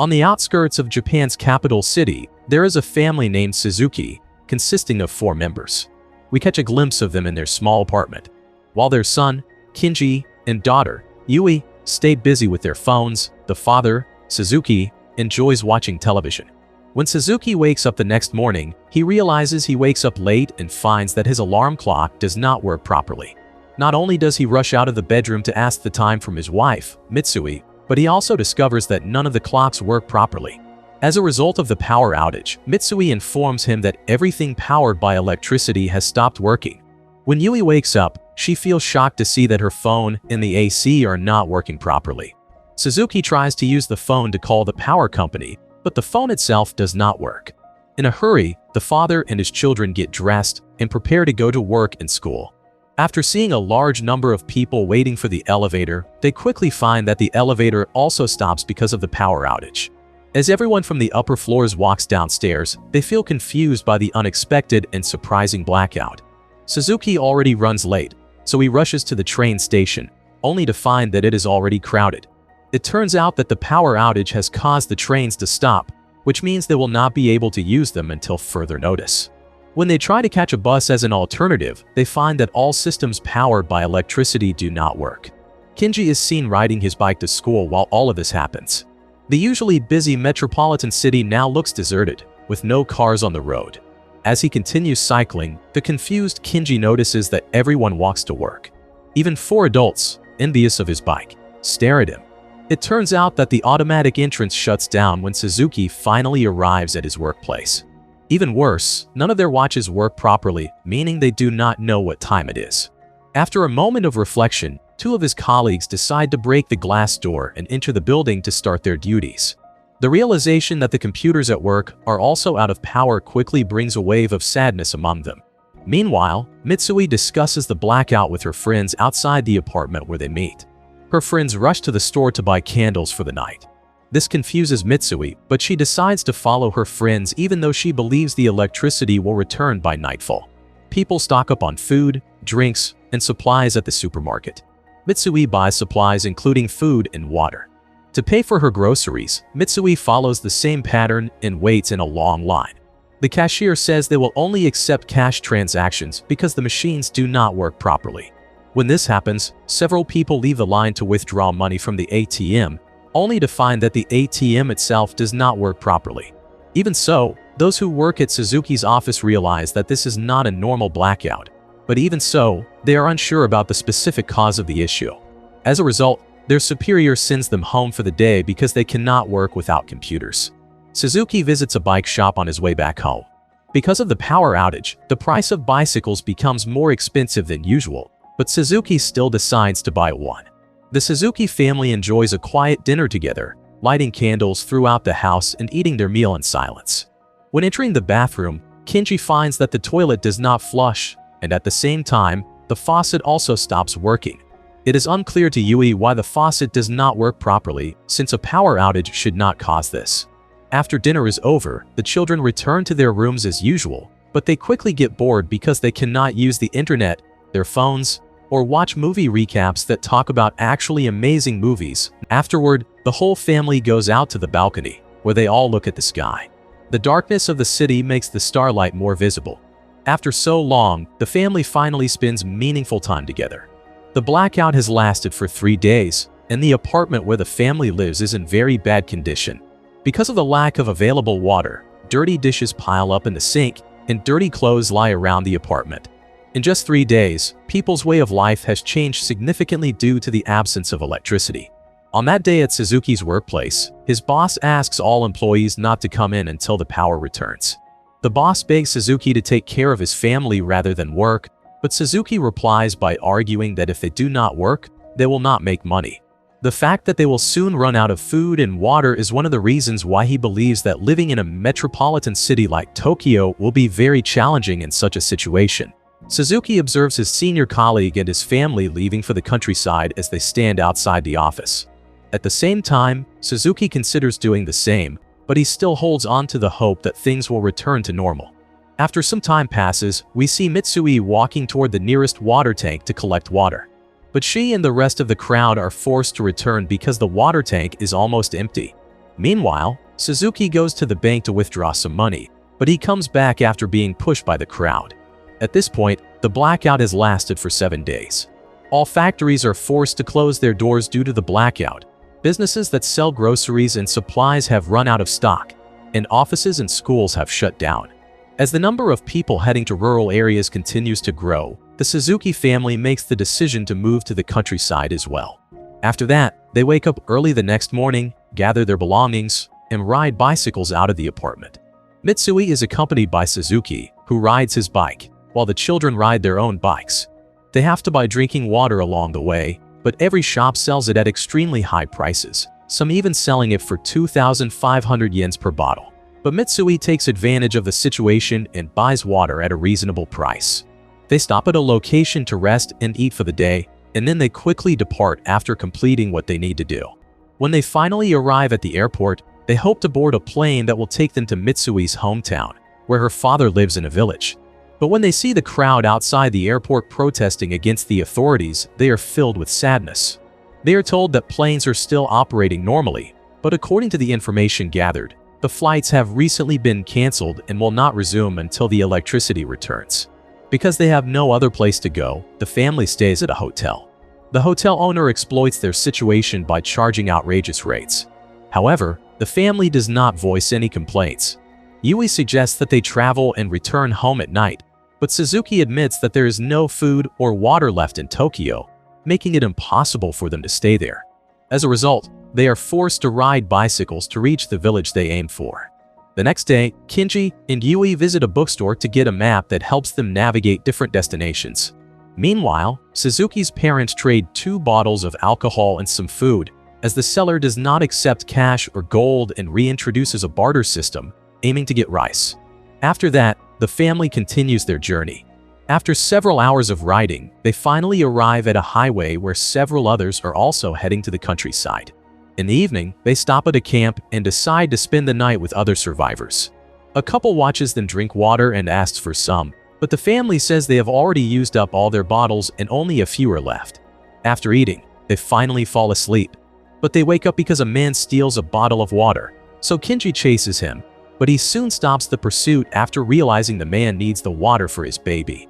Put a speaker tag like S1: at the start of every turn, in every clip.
S1: On the outskirts of Japan's capital city, there is a family named Suzuki, consisting of 4 members. We catch a glimpse of them in their small apartment, while their son, Kinji, and daughter, Yui, stay busy with their phones. The father, Suzuki, enjoys watching television. When Suzuki wakes up the next morning, he realizes he wakes up late and finds that his alarm clock does not work properly. Not only does he rush out of the bedroom to ask the time from his wife, Mitsui, but he also discovers that none of the clocks work properly. As a result of the power outage, Mitsui informs him that everything powered by electricity has stopped working. When Yui wakes up, she feels shocked to see that her phone and the AC are not working properly. Suzuki tries to use the phone to call the power company, but the phone itself does not work. In a hurry, the father and his children get dressed and prepare to go to work and school. After seeing a large number of people waiting for the elevator, they quickly find that the elevator also stops because of the power outage. As everyone from the upper floors walks downstairs, they feel confused by the unexpected and surprising blackout. Suzuki already runs late, so he rushes to the train station, only to find that it is already crowded. It turns out that the power outage has caused the trains to stop, which means they will not be able to use them until further notice. When they try to catch a bus as an alternative, they find that all systems powered by electricity do not work. Kinji is seen riding his bike to school while all of this happens. The usually busy metropolitan city now looks deserted, with no cars on the road. As he continues cycling, the confused Kinji notices that everyone walks to work. Even 4 adults, envious of his bike, stare at him. It turns out that the automatic entrance shuts down when Suzuki finally arrives at his workplace. Even worse, none of their watches work properly, meaning they do not know what time it is. After a moment of reflection, 2 of his colleagues decide to break the glass door and enter the building to start their duties. The realization that the computers at work are also out of power quickly brings a wave of sadness among them. Meanwhile, Mitsui discusses the blackout with her friends outside the apartment where they meet. Her friends rush to the store to buy candles for the night. This confuses Mitsui, but she decides to follow her friends even though she believes the electricity will return by nightfall. People stock up on food, drinks, and supplies at the supermarket. Mitsui buys supplies including food and water. To pay for her groceries, Mitsui follows the same pattern and waits in a long line. The cashier says they will only accept cash transactions because the machines do not work properly. When this happens, several people leave the line to withdraw money from the ATM, only to find that the ATM itself does not work properly. Even so, those who work at Suzuki's office realize that this is not a normal blackout. But even so, they are unsure about the specific cause of the issue. As a result, their superior sends them home for the day because they cannot work without computers. Suzuki visits a bike shop on his way back home. Because of the power outage, the price of bicycles becomes more expensive than usual, but Suzuki still decides to buy one. The Suzuki family enjoys a quiet dinner together, lighting candles throughout the house and eating their meal in silence. When entering the bathroom, Kinji finds that the toilet does not flush, and at the same time, the faucet also stops working. It is unclear to Yui why the faucet does not work properly, since a power outage should not cause this. After dinner is over, the children return to their rooms as usual, but they quickly get bored because they cannot use the internet, their phones, or watch movie recaps that talk about actually amazing movies. Afterward, the whole family goes out to the balcony, where they all look at the sky. The darkness of the city makes the starlight more visible. After so long, the family finally spends meaningful time together. The blackout has lasted for 3 days, and the apartment where the family lives is in very bad condition. Because of the lack of available water, dirty dishes pile up in the sink, and dirty clothes lie around the apartment. In just 3 days, people's way of life has changed significantly due to the absence of electricity. On that day at Suzuki's workplace, his boss asks all employees not to come in until the power returns. The boss begs Suzuki to take care of his family rather than work, but Suzuki replies by arguing that if they do not work, they will not make money. The fact that they will soon run out of food and water is one of the reasons why he believes that living in a metropolitan city like Tokyo will be very challenging in such a situation. Suzuki observes his senior colleague and his family leaving for the countryside as they stand outside the office. At the same time, Suzuki considers doing the same, but he still holds on to the hope that things will return to normal. After some time passes, we see Mitsui walking toward the nearest water tank to collect water. But she and the rest of the crowd are forced to return because the water tank is almost empty. Meanwhile, Suzuki goes to the bank to withdraw some money, but he comes back after being pushed by the crowd. At this point, the blackout has lasted for 7 days. All factories are forced to close their doors due to the blackout. Businesses that sell groceries and supplies have run out of stock, and offices and schools have shut down. As the number of people heading to rural areas continues to grow, the Suzuki family makes the decision to move to the countryside as well. After that, they wake up early the next morning, gather their belongings, and ride bicycles out of the apartment. Mitsui is accompanied by Suzuki, who rides his bike, while the children ride their own bikes. They have to buy drinking water along the way, but every shop sells it at extremely high prices, some even selling it for 2,500 yens per bottle. But Mitsui takes advantage of the situation and buys water at a reasonable price. They stop at a location to rest and eat for the day, and then they quickly depart after completing what they need to do. When they finally arrive at the airport, they hope to board a plane that will take them to Mitsui's hometown, where her father lives in a village. But when they see the crowd outside the airport protesting against the authorities, they are filled with sadness. They are told that planes are still operating normally, but according to the information gathered, the flights have recently been canceled and will not resume until the electricity returns. Because they have no other place to go, the family stays at a hotel. The hotel owner exploits their situation by charging outrageous rates. However, the family does not voice any complaints. Yui suggests that they travel and return home at night, but Suzuki admits that there is no food or water left in Tokyo, making it impossible for them to stay there. As a result, they are forced to ride bicycles to reach the village they aim for. The next day, Kinji and Yui visit a bookstore to get a map that helps them navigate different destinations. Meanwhile, Suzuki's parents trade 2 bottles of alcohol and some food, as the seller does not accept cash or gold and reintroduces a barter system, aiming to get rice. After that, the family continues their journey. After several hours of riding, they finally arrive at a highway where several others are also heading to the countryside. In the evening, they stop at a camp and decide to spend the night with other survivors. A couple watches them drink water and asks for some, but the family says they have already used up all their bottles and only a few are left. After eating, they finally fall asleep, but they wake up because a man steals a bottle of water, so Kinji chases him, but he soon stops the pursuit after realizing the man needs the water for his baby.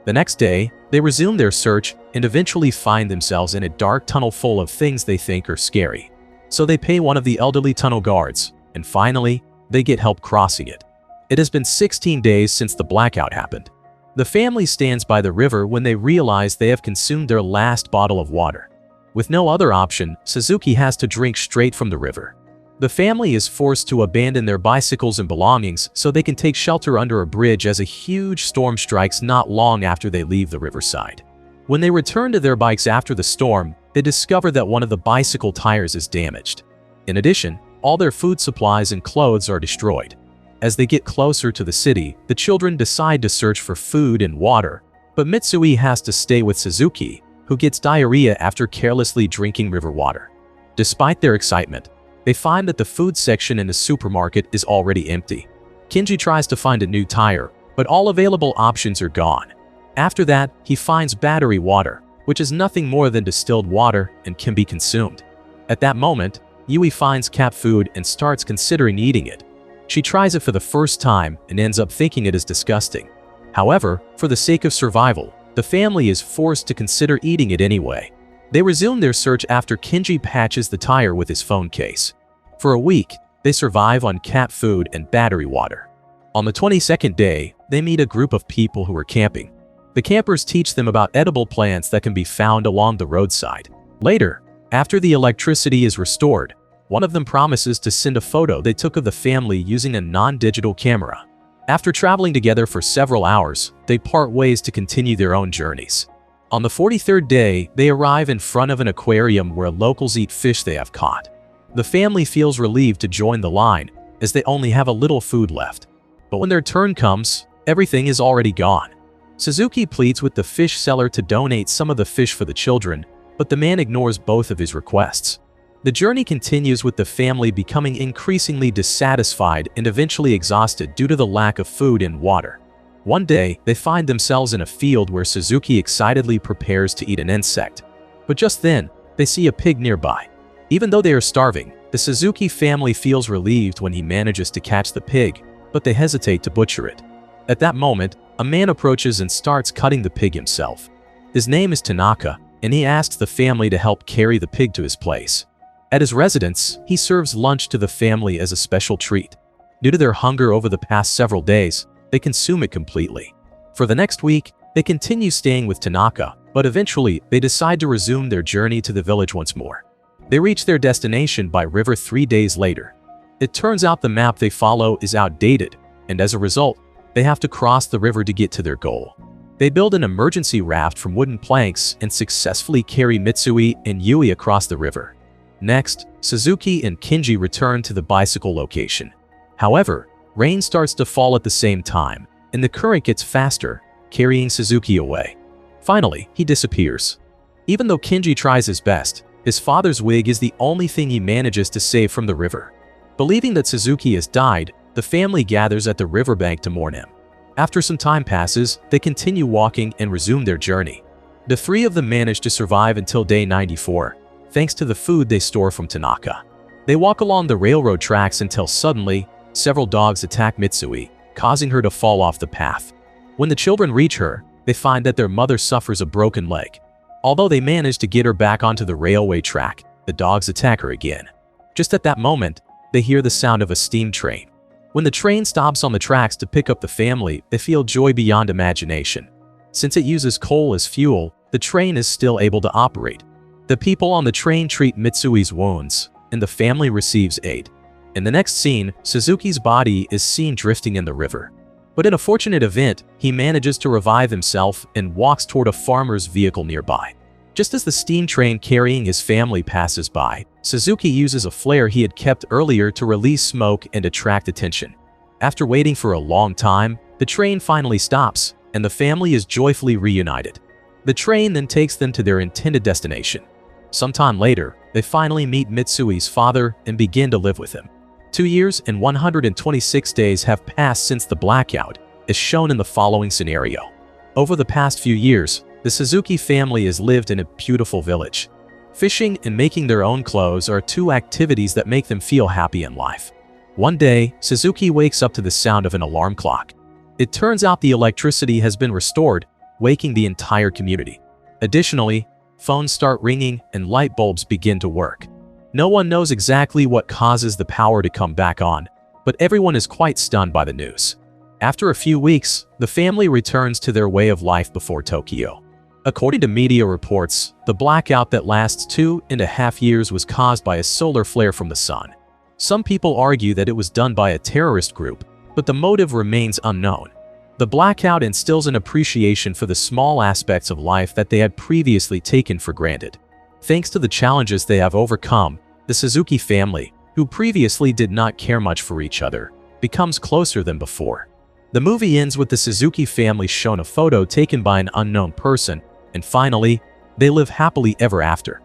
S1: The next day, they resume their search and eventually find themselves in a dark tunnel full of things they think are scary. So they pay one of the elderly tunnel guards, and finally, they get help crossing it. It has been 16 days since the blackout happened. The family stands by the river when they realize they have consumed their last bottle of water. With no other option, Suzuki has to drink straight from the river. The family is forced to abandon their bicycles and belongings so they can take shelter under a bridge as a huge storm strikes not long after they leave the riverside. When they return to their bikes after the storm, they discover that one of the bicycle tires is damaged. In addition, all their food supplies and clothes are destroyed. As they get closer to the city, the children decide to search for food and water, but Mitsui has to stay with Suzuki, who gets diarrhea after carelessly drinking river water. Despite their excitement, they find that the food section in the supermarket is already empty. Kinji tries to find a new tire, but all available options are gone. After that, he finds battery water, which is nothing more than distilled water and can be consumed. At that moment, Yui finds cat food and starts considering eating it. She tries it for the first time and ends up thinking it is disgusting. However, for the sake of survival, the family is forced to consider eating it anyway. They resume their search after Kinji patches the tire with his phone case. For a week, they survive on cat food and battery water. On the 22nd day, they meet a group of people who are camping. The campers teach them about edible plants that can be found along the roadside. Later, after the electricity is restored, one of them promises to send a photo they took of the family using a non-digital camera. After traveling together for several hours, they part ways to continue their own journeys. On the 43rd day, they arrive in front of an aquarium where locals eat fish they have caught. The family feels relieved to join the line, as they only have a little food left. But when their turn comes, everything is already gone. Suzuki pleads with the fish seller to donate some of the fish for the children, but the man ignores both of his requests. The journey continues with the family becoming increasingly dissatisfied and eventually exhausted due to the lack of food and water. One day, they find themselves in a field where Suzuki excitedly prepares to eat an insect. But just then, they see a pig nearby. Even though they are starving, The Suzuki family feels relieved when he manages to catch the pig, but they hesitate to butcher it. At that moment, a man approaches and starts cutting the pig himself. His name is Tanaka, and he asks the family to help carry the pig to his place. At his residence, he serves lunch to the family as a special treat. Due to their hunger over the past several days, they consume it completely. For the next week, they continue staying with Tanaka, but eventually they decide to resume their journey to the village once more. They reach their destination by river 3 days later. It turns out the map they follow is outdated, and as a result, they have to cross the river to get to their goal. They build an emergency raft from wooden planks and successfully carry Mitsui and Yui across the river. Next, Suzuki and Kinji return to the bicycle location. However, rain starts to fall at the same time, and the current gets faster, carrying Suzuki away. Finally, he disappears. Even though Kinji tries his best, his father's wig is the only thing he manages to save from the river. Believing that Suzuki has died, the family gathers at the riverbank to mourn him. After some time passes, they continue walking and resume their journey. The three of them manage to survive until day 94, thanks to the food they store from Tanaka. They walk along the railroad tracks until suddenly, several dogs attack Mitsui, causing her to fall off the path. When the children reach her, they find that their mother suffers a broken leg. Although they manage to get her back onto the railway track, the dogs attack her again. Just at that moment, they hear the sound of a steam train. When the train stops on the tracks to pick up the family, they feel joy beyond imagination. Since it uses coal as fuel, the train is still able to operate. The people on the train treat Mitsui's wounds, and the family receives aid. In the next scene, Suzuki's body is seen drifting in the river. But in a fortunate event, he manages to revive himself and walks toward a farmer's vehicle nearby. Just as the steam train carrying his family passes by, Suzuki uses a flare he had kept earlier to release smoke and attract attention. After waiting for a long time, the train finally stops, and the family is joyfully reunited. The train then takes them to their intended destination. Sometime later, they finally meet Mitsui's father and begin to live with him. 2 years and 126 days have passed since the blackout, as shown in the following scenario. Over the past few years, the Suzuki family has lived in a beautiful village. Fishing and making their own clothes are two activities that make them feel happy in life. One day, Suzuki wakes up to the sound of an alarm clock. It turns out the electricity has been restored, waking the entire community. Additionally, phones start ringing and light bulbs begin to work. No one knows exactly what causes the power to come back on, but everyone is quite stunned by the news. After a few weeks, the family returns to their way of life before Tokyo. According to media reports, the blackout that lasts 2.5 years was caused by a solar flare from the sun. Some people argue that it was done by a terrorist group, but the motive remains unknown. The blackout instills an appreciation for the small aspects of life that they had previously taken for granted. Thanks to the challenges they have overcome, the Suzuki family, who previously did not care much for each other, becomes closer than before. The movie ends with the Suzuki family shown a photo taken by an unknown person, and finally, they live happily ever after.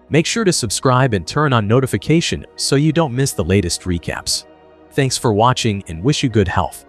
S1: Make sure to subscribe and turn on notification so you don't miss the latest recaps. Thanks for watching and wish you good health.